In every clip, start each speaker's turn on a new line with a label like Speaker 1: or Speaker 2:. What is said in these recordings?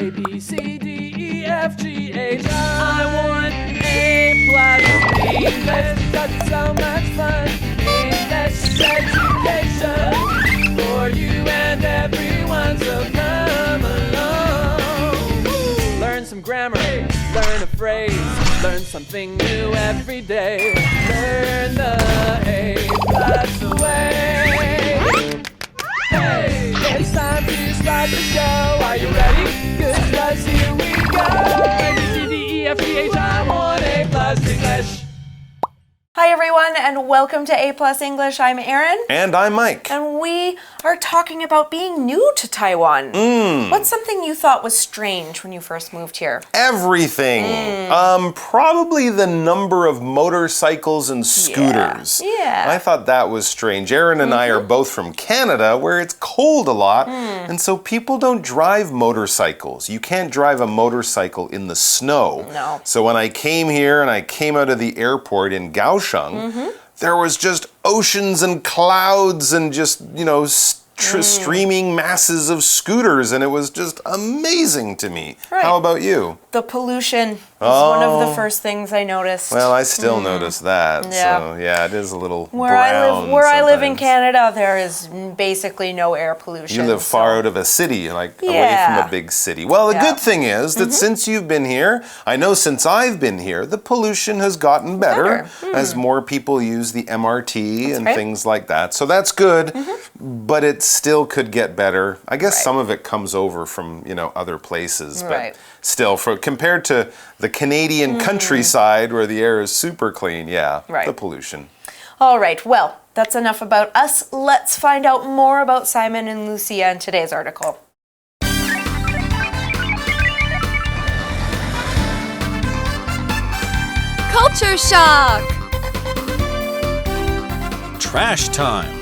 Speaker 1: A, B, C, D, E, F, G, H, I want A+ English because it's so much fun. English education for you and everyone, so come along. Learn some grammar, learn a phrase, learn something new every day. Learn the A+ way. Hey, it's time to start the show. Are you ready? Good, 'cause here we go. A, B, C, D, E, F, G, H, I want A+ English.
Speaker 2: Hi everyone and welcome to A+ English. I'm Erin.
Speaker 3: And I'm Mike.
Speaker 2: And we are talking about being new to Taiwan. What's something you thought was strange when you first moved here?
Speaker 3: Everything. Probably the number of motorcycles and scooters.
Speaker 2: Yeah.
Speaker 3: I thought that was strange. Erin and I are both from Canada where it's cold a lot. And so people don't drive motorcycles. You can't drive a motorcycle in the snow.
Speaker 2: No.
Speaker 3: So when I came here and I came out of the airport in Kaohsiung, there was just oceans and clouds and just, streaming masses of scooters, and it was just amazing to me.
Speaker 2: Right.
Speaker 3: How about you?
Speaker 2: The pollution was one of the first things I noticed.
Speaker 3: Well, I still notice that.
Speaker 2: Yeah.
Speaker 3: So, yeah, it is a little
Speaker 2: Where
Speaker 3: brown
Speaker 2: I live in
Speaker 3: sometimes.
Speaker 2: Canada, there is basically no air pollution.
Speaker 3: You live far out of a city, away from a big city. Well, the good thing is that since you've been here, I know since I've been here, the pollution has gotten better as more people use the MRT and things like that. So that's good, but it still could get better. I guess some of it comes over from, other places, but still, compared to the Canadian countryside where the air is super clean, the pollution.
Speaker 2: All right, well, that's enough about us. Let's find out more about Simon and Lucia in today's article.
Speaker 4: Culture shock!
Speaker 5: Trash time.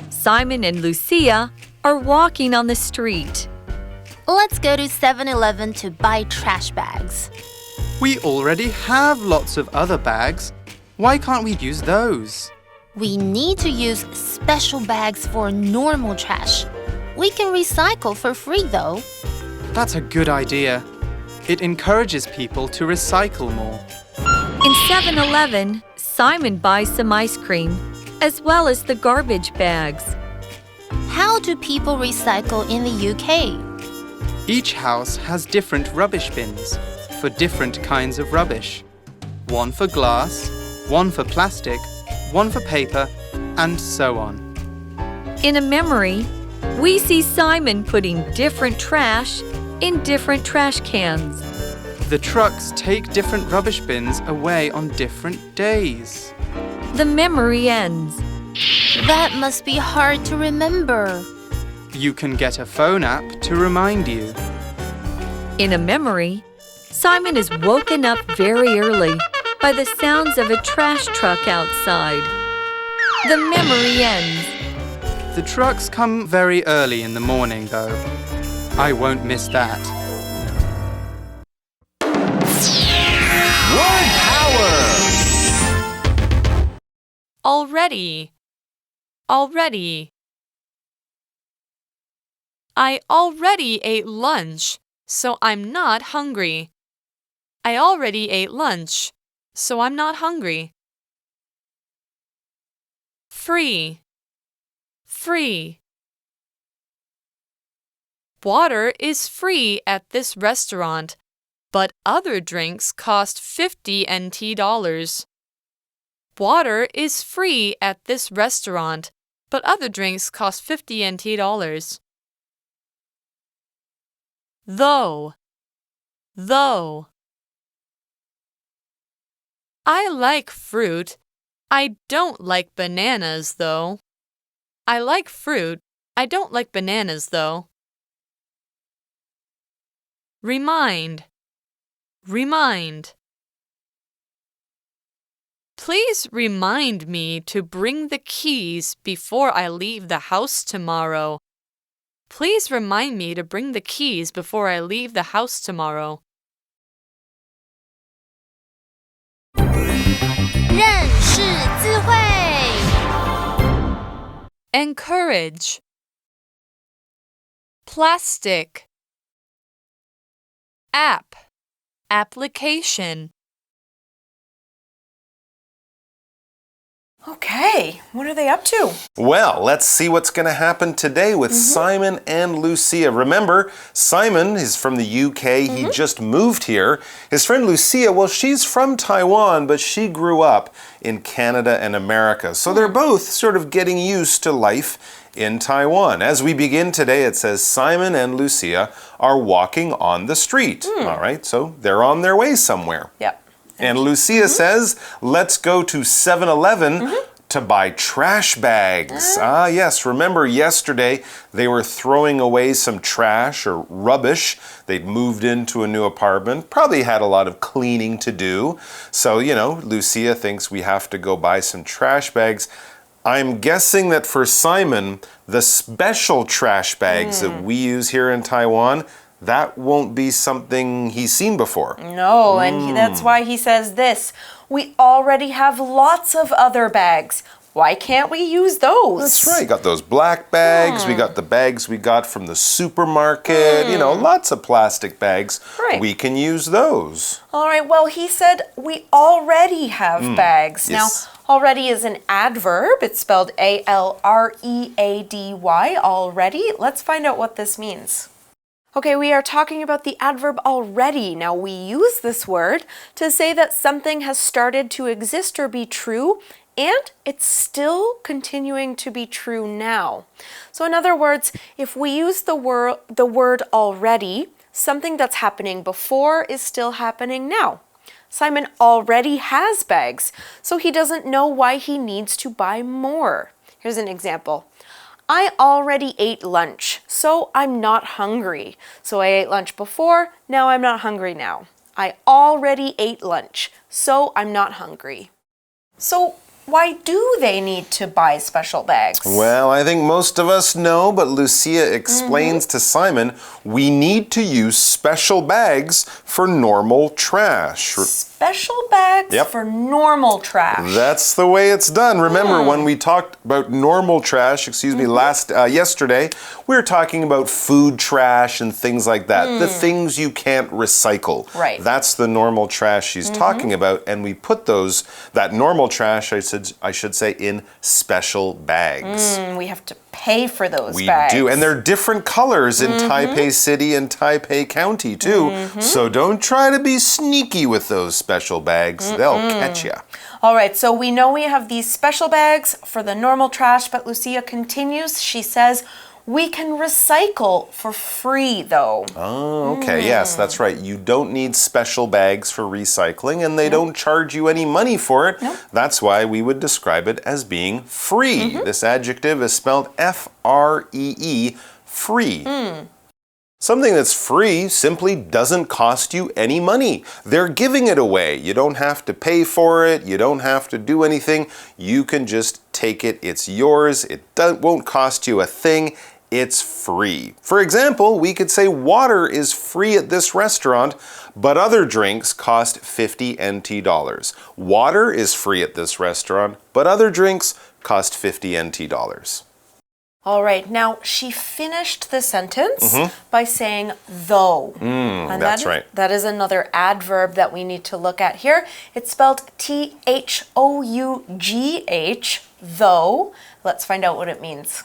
Speaker 4: Simon and Lucia are walking on the street.
Speaker 6: Let's go to 7-Eleven to buy trash bags.
Speaker 7: We already have lots of other bags. Why can't we use those?
Speaker 6: We need to use special bags for normal trash. We can recycle for free though.
Speaker 7: That's a good idea. It encourages people to recycle more.
Speaker 4: In 7-Eleven, Simon buys some ice cream, as well as the garbage bags.
Speaker 6: How do people recycle in the UK?
Speaker 7: Each house has different rubbish bins for different kinds of rubbish. One for glass, one for plastic, one for paper, and so on.
Speaker 4: In a memory, we see Simon putting different trash in different trash cans.
Speaker 7: The trucks take different rubbish bins away on different days.
Speaker 4: The memory ends.
Speaker 6: That must be hard to remember.
Speaker 7: You can get a phone app to remind you.
Speaker 4: In a memory, Simon is woken up very early by the sounds of a trash truck outside. The memory ends.
Speaker 7: The trucks come very early in the morning, though. I won't miss that.
Speaker 5: Word power.
Speaker 4: Already. Already. I already ate lunch, so I'm not hungry. I already ate lunch, so I'm not hungry. Free. Free. Water is free at this restaurant, but other drinks cost 50 NT dollars. Water is free at this restaurant, but other drinks cost 50 NT dollars. Though. Though. I like fruit. I don't like bananas, though. I like fruit. I don't like bananas, though. Remind. Remind. Please remind me to bring the keys before I leave the house tomorrow. Please remind me to bring the keys before I leave the house tomorrow.
Speaker 6: 认识字汇
Speaker 4: Encourage. plastic. App, application.
Speaker 2: Okay, what are they up to?
Speaker 3: Well, let's see what's going to happen today with Simon and Lucia. Remember, Simon is from the UK. He just moved here. His friend Lucia, well, she's from Taiwan, but she grew up in Canada and America. So they're both sort of getting used to life in Taiwan. As we begin today, it says Simon and Lucia are walking on the street. All right, so they're on their way somewhere.
Speaker 2: Yep.
Speaker 3: And Lucia says, let's go to 7-Eleven to buy trash bags. Ah, yes. Remember yesterday they were throwing away some trash or rubbish. They'd moved into a new apartment, probably had a lot of cleaning to do. So, you know, Lucia thinks we have to go buy some trash bags. I'm guessing that for Simon, the special trash bags that we use here in Taiwan, that won't be something he's seen before.
Speaker 2: No, and that's why he says this. We already have lots of other bags. Why can't we use those?
Speaker 3: That's right. Got those black bags. We got the bags we got from the supermarket. You know, lots of plastic bags.
Speaker 2: Right.
Speaker 3: We can use those.
Speaker 2: All right, well, he said we already have bags.
Speaker 3: Yes.
Speaker 2: Now, already is an adverb. It's spelled A-L-R-E-A-D-Y, already. Let's find out what this means. Okay, we are talking about the adverb already. Now, we use this word to say that something has started to exist or be true, and it's still continuing to be true now. So in other words, if we use the word already, something that's happening before is still happening now. Simon already has bags, so he doesn't know why he needs to buy more. Here's an example. I already ate lunch, so I'm not hungry. So I ate lunch before, now I'm not hungry now. I already ate lunch, so I'm not hungry. So why do they need to buy special bags?
Speaker 3: Well, I think most of us know, but Lucia explains to Simon, we need to use special bags for normal trash.
Speaker 2: Special bags for normal trash.
Speaker 3: That's the way it's done. Remember when we talked about normal trash, yesterday, we were talking about food trash and things like that. The things you can't recycle.
Speaker 2: Right.
Speaker 3: That's the normal trash she's talking about, and we put that normal trash, I should say, in special bags.
Speaker 2: We have to pay for those
Speaker 3: We
Speaker 2: bags.
Speaker 3: do, and they're different colors in Taipei City and Taipei County too. So don't try to be sneaky with those special bags. They'll catch you.
Speaker 2: All right, so we know we have these special bags for the normal trash, but Lucia continues. She says, we can recycle for free, though.
Speaker 3: Oh, okay. Yes, that's right. You don't need special bags for recycling, and they don't charge you any money for it. That's why we would describe it as being free. This adjective is spelled F-R-E-E, free. Something that's free simply doesn't cost you any money. They're giving it away. You don't have to pay for it. You don't have to do anything. You can just take it. It's yours. It won't cost you a thing. It's free. For example, we could say water is free at this restaurant, but other drinks cost 50 NT dollars. Water is free at this restaurant, but other drinks cost 50 NT dollars.
Speaker 2: All right, now she finished the sentence by saying though. And
Speaker 3: that's right.
Speaker 2: That is another adverb that we need to look at here. It's spelled T-H-O-U-G-H, though. Let's find out what it means.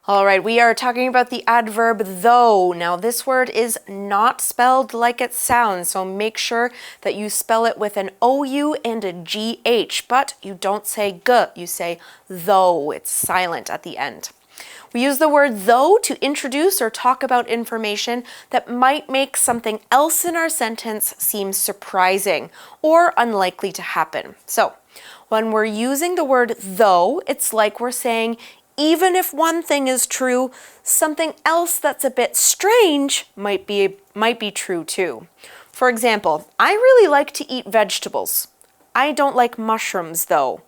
Speaker 2: All right, we are talking about the adverb though. Now this word is not spelled like it sounds, so make sure that you spell it with an O-U and a G-H, but you don't say G, you say though. It's silent at the end. We use the word though to introduce or talk about information that might make something else in our sentence seem surprising or unlikely to happen. So, when we're using the word though, it's like we're saying, even if one thing is true, something else that's a bit strange might be true too. For example, I really like to eat vegetables. I don't like mushrooms though.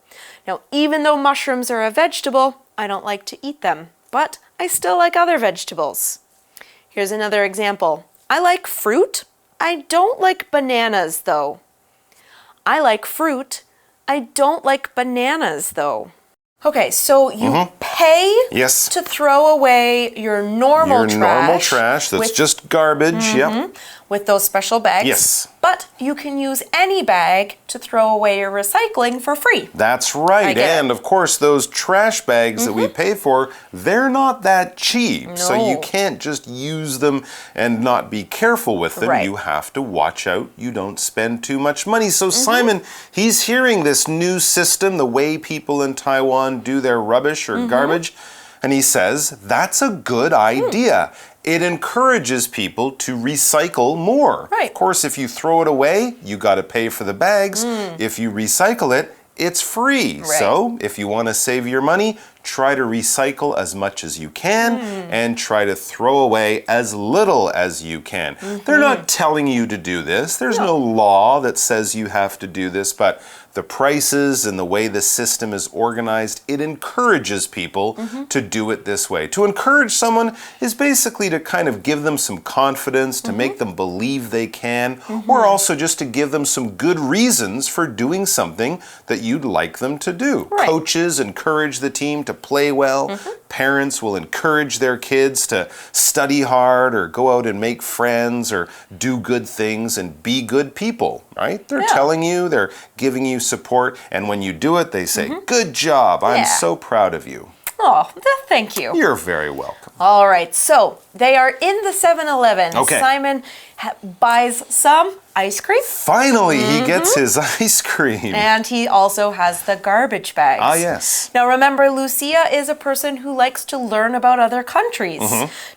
Speaker 2: Now, even though mushrooms are a vegetable, I don't like to eat them, but I still like other vegetables. Here's another example. I like fruit. I don't like bananas though. I like fruit. I don't like bananas though. Okay, so you pay
Speaker 3: Yes.
Speaker 2: to throw away your normal
Speaker 3: trash that's just garbage. Yep.
Speaker 2: With those special bags.
Speaker 3: Yes.
Speaker 2: But you can use any bag to throw away your recycling for free.
Speaker 3: That's right. And of course, those trash bags that we pay for, they're not that cheap. So you can't just use them and not be careful with them. You have to watch out you don't spend too much money. So Simon, he's hearing this new system, the way people in Taiwan do their rubbish or garbage, and he says, that's a good idea. It encourages people to recycle more.
Speaker 2: Right.
Speaker 3: Of course, if you throw it away, you got to pay for the bags. If you recycle it, it's free.
Speaker 2: Right.
Speaker 3: So if you want to save your money, try to recycle as much as you can and try to throw away as little as you can. They're not telling you to do this. There's no law that says you have to do this, but the prices and the way the system is organized, it encourages people to do it this way. To encourage someone is basically to kind of give them some confidence, to make them believe they can, or also just to give them some good reasons for doing something that you'd like them to do.
Speaker 2: Right.
Speaker 3: Coaches encourage the team to play well. Parents will encourage their kids to study hard or go out and make friends or do good things and be good people, right? They're telling you, they're giving you support, and when you do it, they say, good job, I'm so proud of you.
Speaker 2: Oh, thank you.
Speaker 3: You're very welcome.
Speaker 2: All right, so they are in the 7-Eleven.
Speaker 3: Okay.
Speaker 2: Simon buys some ice cream.
Speaker 3: Finally, he gets his ice cream.
Speaker 2: And he also has the garbage bags.
Speaker 3: Ah, yes.
Speaker 2: Now remember, Lucia is a person who likes to learn about other countries.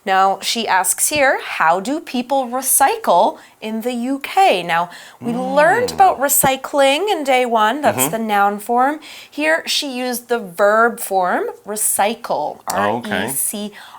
Speaker 2: Now she asks here, how do people recycle in the UK? Now we learned about recycling in day one. That's the noun form. Here she used the verb form, recycle.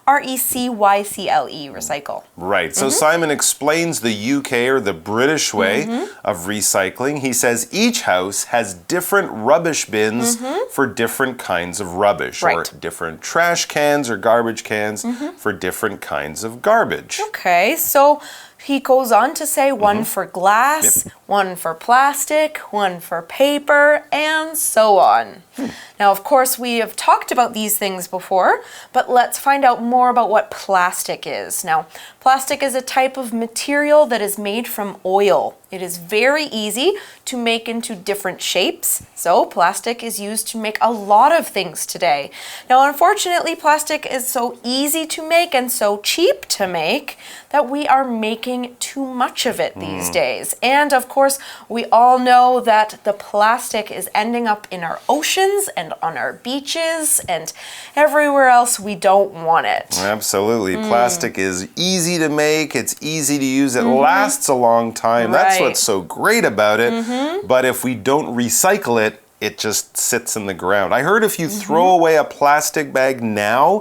Speaker 2: R-E-C-Y-C-L-E, recycle.
Speaker 3: Right. So Simon explains the UK or the British way of recycling. He says each house has different rubbish bins for different kinds of rubbish, or different trash cans or garbage cans for different kinds of garbage.
Speaker 2: Okay, so he goes on to say one for glass, one for plastic, one for paper, and so on. Now, of course, we have talked about these things before, but let's find out more about what plastic is. Now, plastic is a type of material that is made from oil. It is very easy to make into different shapes, so plastic is used to make a lot of things today. Now, unfortunately, plastic is so easy to make and so cheap to make that we are making too much of it these days. And of course, we all know that the plastic is ending up in our oceans and on our beaches and everywhere else we don't want it.
Speaker 3: Absolutely. Plastic is easy to make, it's easy to use, it lasts a long time. That's what's so great about it. But if we don't recycle it, it just sits in the ground. I heard if you throw away a plastic bag now,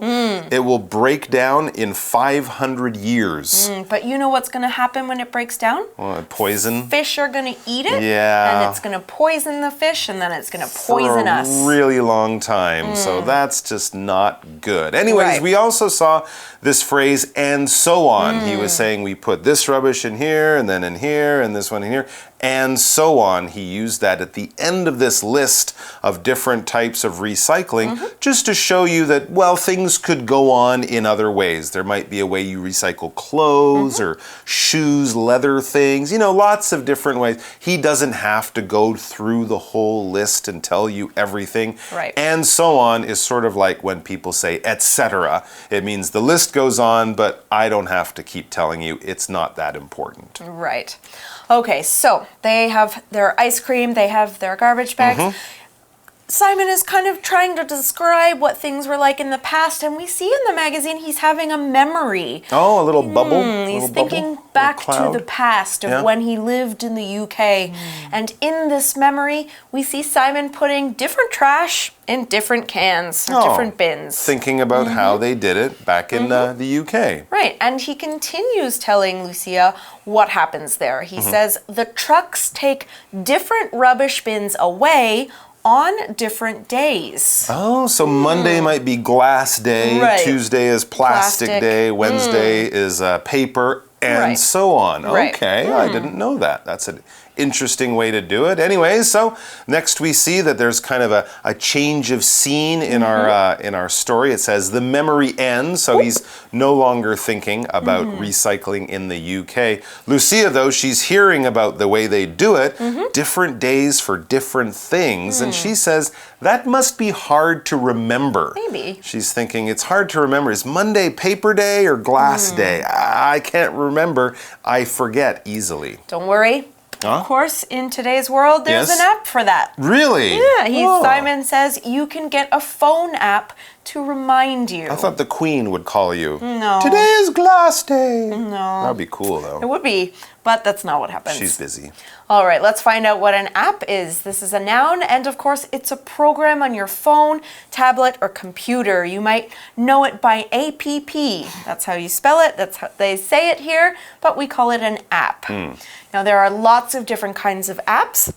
Speaker 3: it will break down in 500 years.
Speaker 2: But you know what's going to happen when it breaks down?
Speaker 3: Poison?
Speaker 2: Fish are going to eat it,
Speaker 3: Yeah.
Speaker 2: and it's going to poison the fish, and then it's going to poison us.
Speaker 3: For a really long time. So that's just not good. Anyways, we also saw this phrase, and so on. He was saying we put this rubbish in here, and then in here, and this one in here, and so on. He used that at the end of this list of different types of recycling, just to show you that, well, things could go on in other ways. There might be a way you recycle clothes or shoes, leather things, you know, lots of different ways. He doesn't have to go through the whole list and tell you everything.
Speaker 2: Right.
Speaker 3: And so on is sort of like when people say, etc. It means the list goes on, but I don't have to keep telling you. It's not that important.
Speaker 2: Right. Okay, so they have their ice cream, they have their garbage bags. Simon is kind of trying to describe what things were like in the past, and we see in the magazine he's having a memory.
Speaker 3: Oh, a little bubble?
Speaker 2: He's thinking back to the past of when he lived in the UK. And in this memory, we see Simon putting different trash in different cans, different bins.
Speaker 3: Thinking about how they did it back in the UK.
Speaker 2: Right, and he continues telling Lucia what happens there. He says, the trucks take different rubbish bins away on different days.
Speaker 3: Oh, so Monday might be glass day, Tuesday is plastic day, Wednesday is paper, and so on. Okay, I didn't know that. That's an interesting way to do it. Anyway, so next we see that there's kind of a change of scene in our story. It says the memory ends, so he's no longer thinking about recycling in the UK. Lucia, though, she's hearing about the way they do it, different days for different things, and she says that must be hard to remember.
Speaker 2: Maybe.
Speaker 3: She's thinking it's hard to remember. Is Monday paper day or glass day? I can't remember. I forget easily.
Speaker 2: Don't worry. Of course, in today's world, there's an app for that.
Speaker 3: Really?
Speaker 2: Yeah, Simon says you can get a phone app to remind you.
Speaker 3: I thought the Queen would call you.
Speaker 2: No.
Speaker 3: Today is glass day.
Speaker 2: No.
Speaker 3: That'd be cool, though.
Speaker 2: It would be, but that's not what happens.
Speaker 3: She's busy.
Speaker 2: All right, let's find out what an app is. This is a noun, and of course, it's a program on your phone, tablet, or computer. You might know it by APP. That's how you spell it. That's how they say it here, but we call it an app. Now, there are lots of different kinds of apps.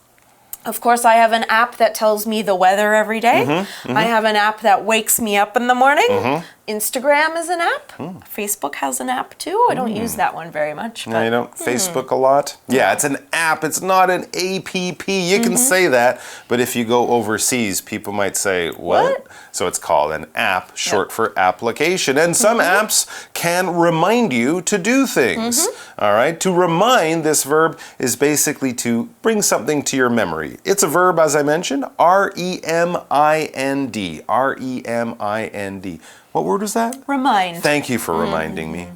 Speaker 2: Of course, I have an app that tells me the weather every day. I have an app that wakes me up in the morning. Instagram is an app. Facebook has an app too. I don't use that one very much.
Speaker 3: No, you don't Facebook a lot? Yeah, it's an app. It's not an APP. You can say that, but if you go overseas, people might say, what? So it's called an app, short for application. And some apps can remind you to do things. All right? To remind, this verb is basically to bring something to your memory. It's a verb, as I mentioned, R-E-M-I-N-D. R-E-M-I-N-D. What word was that?
Speaker 2: Remind.
Speaker 3: Thank you for reminding me.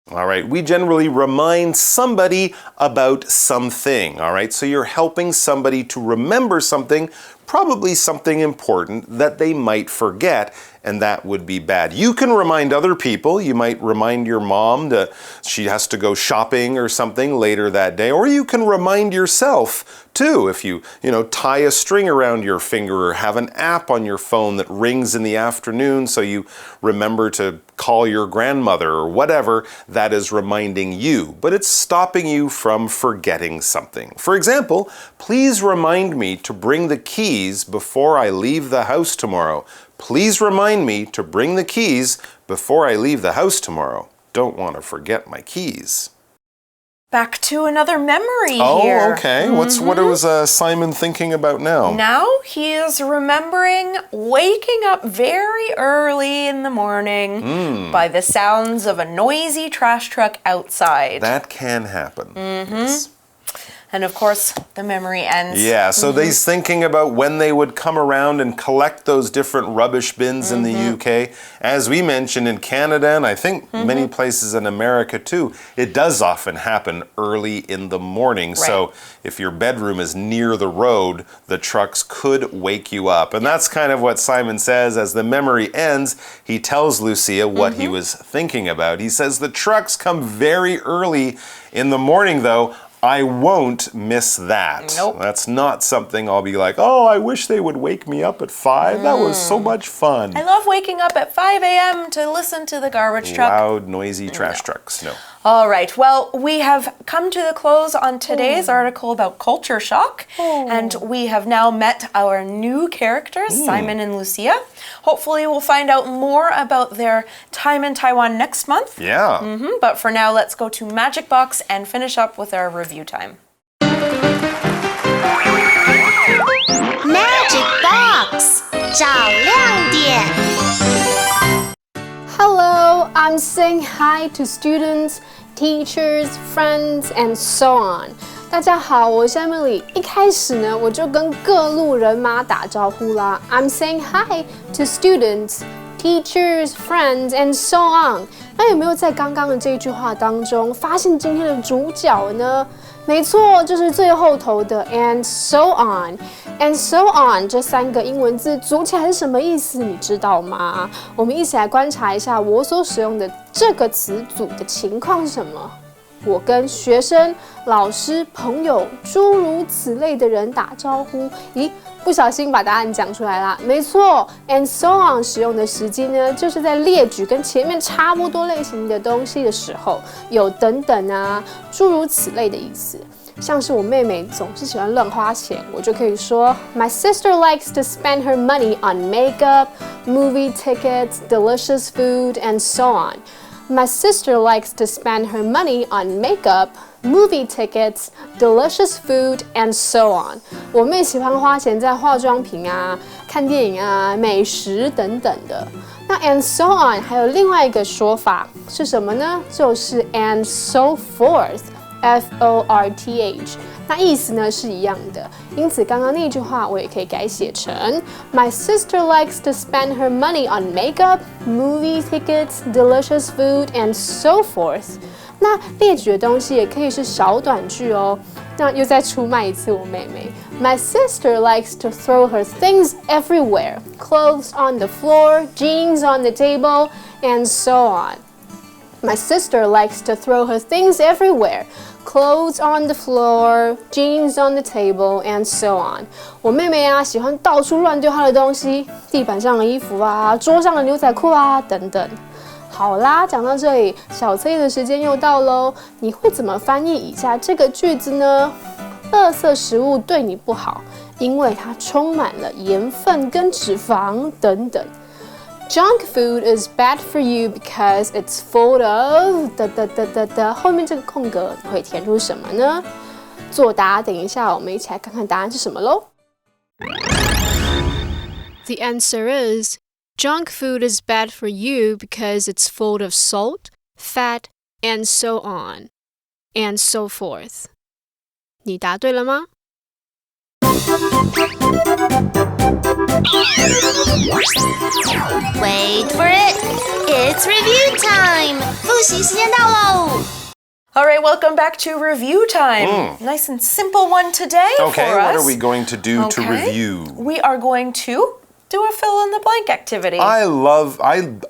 Speaker 3: All right, we generally remind somebody about something, all right? So you're helping somebody to remember something, probably something important that they might forget, and that would be bad. You can remind other people. You might remind your mom that she has to go shopping or something later that day, or you can remind yourself too if you tie a string around your finger or have an app on your phone that rings in the afternoon so you remember to call your grandmother or whatever. That is reminding you, but it's stopping you from forgetting something. For example, please remind me to bring the keys before I leave the house tomorrow. Please remind me to bring the keys before I leave the house tomorrow. Don't want to forget my keys.
Speaker 2: Back to another memory here.
Speaker 3: Oh, okay. What was Simon thinking about now?
Speaker 2: Now he is remembering waking up very early in the morning by the sounds of a noisy trash truck outside.
Speaker 3: That can happen. Yes.
Speaker 2: And of course, the memory ends.
Speaker 3: Yeah, so he's thinking about when they would come around and collect those different rubbish bins in the UK. As we mentioned, in Canada, and I think many places in America too, it does often happen early in the morning. Right. So if your bedroom is near the road, the trucks could wake you up. And that's kind of what Simon says. As the memory ends, he tells Lucia what he was thinking about. He says, the trucks come very early in the morning, though. I won't miss that.
Speaker 2: Nope.
Speaker 3: That's not something I'll be like, oh, I wish they would wake me up at 5. That was so much fun.
Speaker 2: I love waking up at 5 a.m. to listen to the garbage truck.
Speaker 3: Loud, noisy trash trucks. No.
Speaker 2: All right. Well, we have come to the close on today's article about culture shock. And we have now met our new characters, Simon and Lucia. Hopefully, we'll find out more about their time in Taiwan next month.
Speaker 3: Yeah.
Speaker 2: But for now, let's go to Magic Box and finish up with our review time.
Speaker 6: Magic Box 找亮点。
Speaker 8: Hello, I'm saying hi to students, teachers, friends, and so on. 大家好，我是 Emily。一开始呢，我就跟各路人马打招呼啦。I'm saying hi to students, teachers, friends, and so on. 那有没有在刚刚的这句话当中发现今天的主角呢？没错，就是最后头的 and so on。and so on 这3个英文字组起来是什么意思？你知道吗？我们一起来观察一下我所使用的这个词组的情况是什么。我跟学生、老师、朋友诸如此类的人打招呼，咦，不小心把答案讲出来啦。没错 ，and so on 使用的时机呢，就是在列举跟前面差不多类型的东西的时候，有等等啊，诸如此类的意思。像是我妹妹总是喜欢乱花钱，我就可以说 My sister likes to spend her money on makeup, movie tickets, delicious food, and so on. My sister likes to spend her money on makeup, movie tickets, delicious food, and so on. 我们也喜欢花钱在化妆品啊、看电影啊、美食等等的。那 and so on 还有另外一个说法是什么呢？就是 and so forth, F-O-R-T-H。那意思呢是一样的，因此刚刚那句话我也可以改写成 My sister likes to spend her money on makeup, movie tickets, delicious food, and so forth. 那列举的东西也可以是小短句哦。那又再出卖一次我妹妹。My sister likes to throw her things everywhere, clothes on the floor, jeans on the table, and so on. My sister likes to throw her things everywhere. Clothes on the floor, jeans on the table, and so on. 我妹妹啊，喜欢到处乱丢她的东西，地板上的衣服啊，桌上的牛仔裤啊，等等。好啦，讲到这里，小测验的时间又到喽。你会怎么翻译以下这个句子呢？垃圾食物对你不好，因为它充满了盐分跟脂肪等等。Junk food is bad for you because it's full of 后面这个空格你会填入什么呢？作答，等一下我们一起来看看答案是什么咯。The answer is junk food is bad for you because it's full of salt, fat, and so on, and so forth. 你答对了吗
Speaker 6: ？Wait for it! It's review time! 复习时间到喽！
Speaker 2: All right, welcome back to review time. Nice and simple one today
Speaker 3: Okay,
Speaker 2: for us.
Speaker 3: what are we going to do to review?
Speaker 2: We are going to do a fill-in-the-blank activity.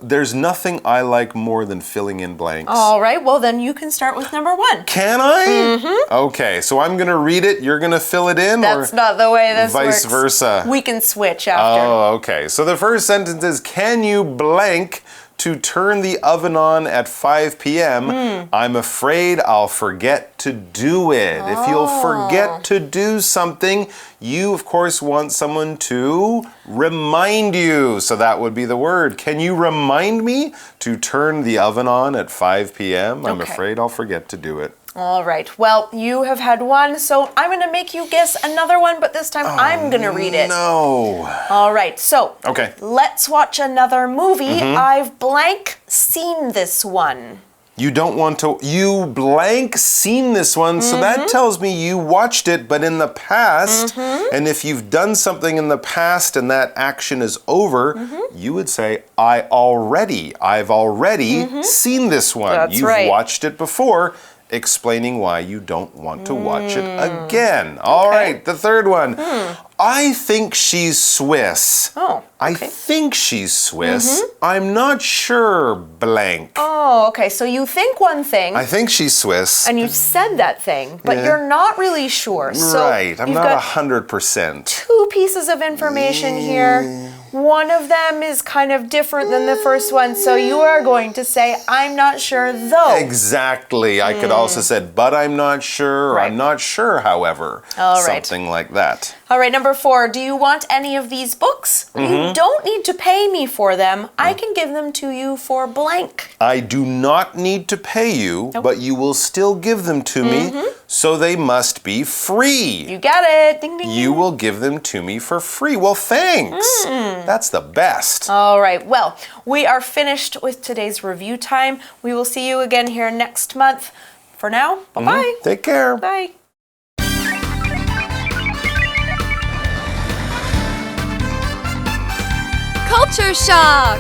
Speaker 3: There's nothing I like more than filling in blanks.
Speaker 2: All right, well then you can start with number 1.
Speaker 3: Can I? Mm-hmm. Okay, so I'm going to read it, you're going to fill it in?
Speaker 2: That's not the way this
Speaker 3: works. Vice versa.
Speaker 2: We can switch after.
Speaker 3: Oh, okay. So the first sentence is, can you blank to turn the oven on at 5 p.m., I'm afraid I'll forget to do it. If you'll forget to do something, you, of course, want someone to remind you. So that would be the word. Can you remind me to turn the oven on at 5 p.m.? I'm afraid I'll forget to do it.
Speaker 2: All right. Well, you have had one, so I'm going to make you guess another one, but this time I'm going to read it.
Speaker 3: No.
Speaker 2: All right. So,
Speaker 3: okay.
Speaker 2: Let's watch another movie. I've blank seen this one.
Speaker 3: You don't want to, you blank seen this one, so that tells me you watched it, but in the past, and if you've done something in the past and that action is over, you would say, I've already seen this one.
Speaker 2: That's
Speaker 3: You've
Speaker 2: right.
Speaker 3: watched it before, explaining why you don't want to watch it again. All right, the third one. I think she's Swiss.
Speaker 2: Oh, okay.
Speaker 3: I think she's Swiss. I'm not sure, blank.
Speaker 2: Oh, okay. So you think one thing.
Speaker 3: I think she's Swiss.
Speaker 2: And you said that thing, but you're not really sure. So
Speaker 3: right, I'm not 100%.
Speaker 2: 2 pieces of information here. One of them is kind of different than the first one, so you are going to say, I'm not sure though.
Speaker 3: Exactly. I could also say, but I'm not sure, or I'm not sure, however.
Speaker 2: All right.
Speaker 3: Something like that.
Speaker 2: All right, number 4. Do you want any of these books? You don't need to pay me for them. I can give them to you for blank.
Speaker 3: I do not need to pay you, but you will still give them to me, so they must be free.
Speaker 2: You got it. Ding, ding.
Speaker 3: You will give them to me for free. Well, thanks. That's the best.
Speaker 2: All right. Well, we are finished with today's review time. We will see you again here next month. For now, bye-bye.
Speaker 3: Take care.
Speaker 2: Bye.
Speaker 4: Culture shock!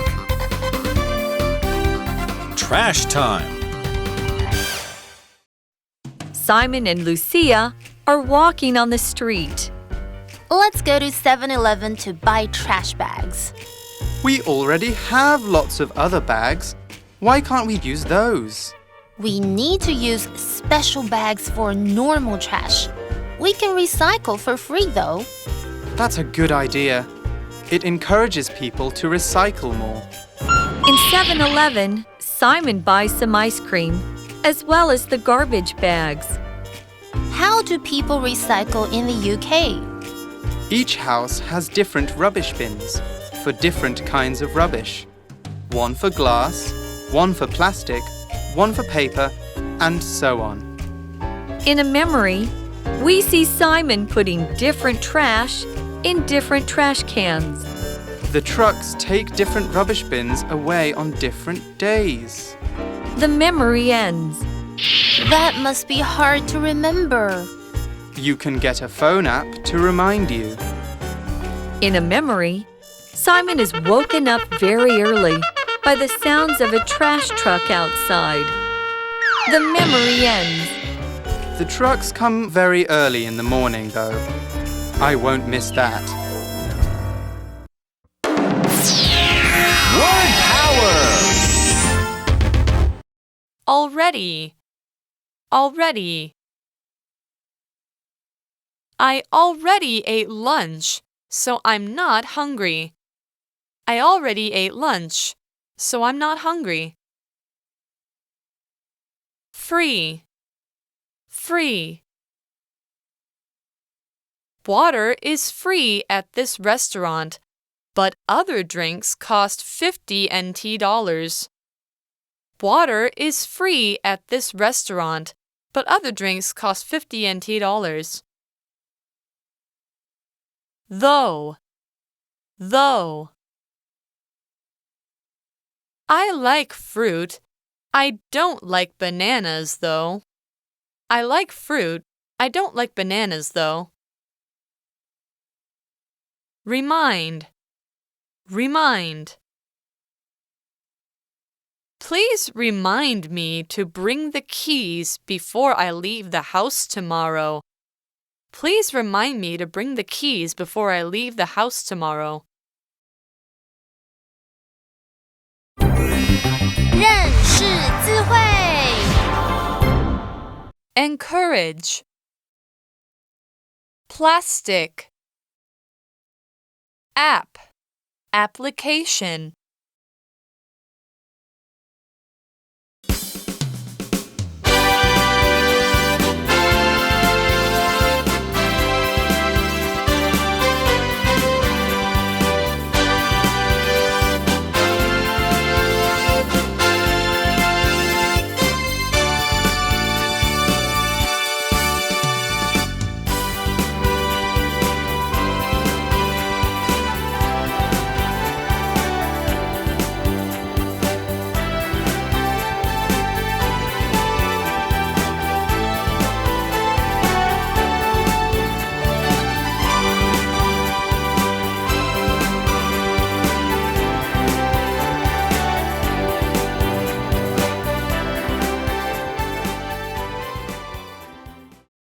Speaker 5: Trash time.
Speaker 4: Simon and Lucia are walking on the street.
Speaker 6: Let's go to 7-Eleven to buy trash bags.
Speaker 7: We already have lots of other bags. Why can't we use those?
Speaker 6: We need to use special bags for normal trash. We can recycle for free, though.
Speaker 7: That's a good idea. It encourages people to recycle more.
Speaker 4: In 7-Eleven, Simon buys some ice cream, as well as the garbage bags.
Speaker 6: How do people recycle in the UK?
Speaker 7: Each house has different rubbish bins for different kinds of rubbish. One for glass, one for plastic, one for paper, and so on.
Speaker 9: In a memory, we see Simon putting different trash in different trash cans.
Speaker 7: The trucks take different rubbish bins away on different days.
Speaker 9: The memory ends.
Speaker 6: That must be hard to remember.
Speaker 7: You can get a phone app to remind you.
Speaker 9: In a memory, Simon is woken up very early by the sounds of a trash truck outside. The memory ends.
Speaker 7: The trucks come very early in the morning, though. I won't miss that.
Speaker 3: Word power!
Speaker 4: Already. Already. I already ate lunch, so I'm not hungry. I already ate lunch, so I'm not hungry. Free. Free. Water is free at this restaurant, but other drinks cost 50 NT dollars. Water is free at this restaurant, but other drinks cost 50 NT dollars. Though. Though. I like fruit. I don't like bananas, though. I like fruit. I don't like bananas, though. Remind. Remind. Please remind me to bring the keys before I leave the house tomorrow. Please remind me to bring the keys before I leave the house tomorrow.
Speaker 6: 认识字汇
Speaker 4: Encourage. Plastic. App. Application.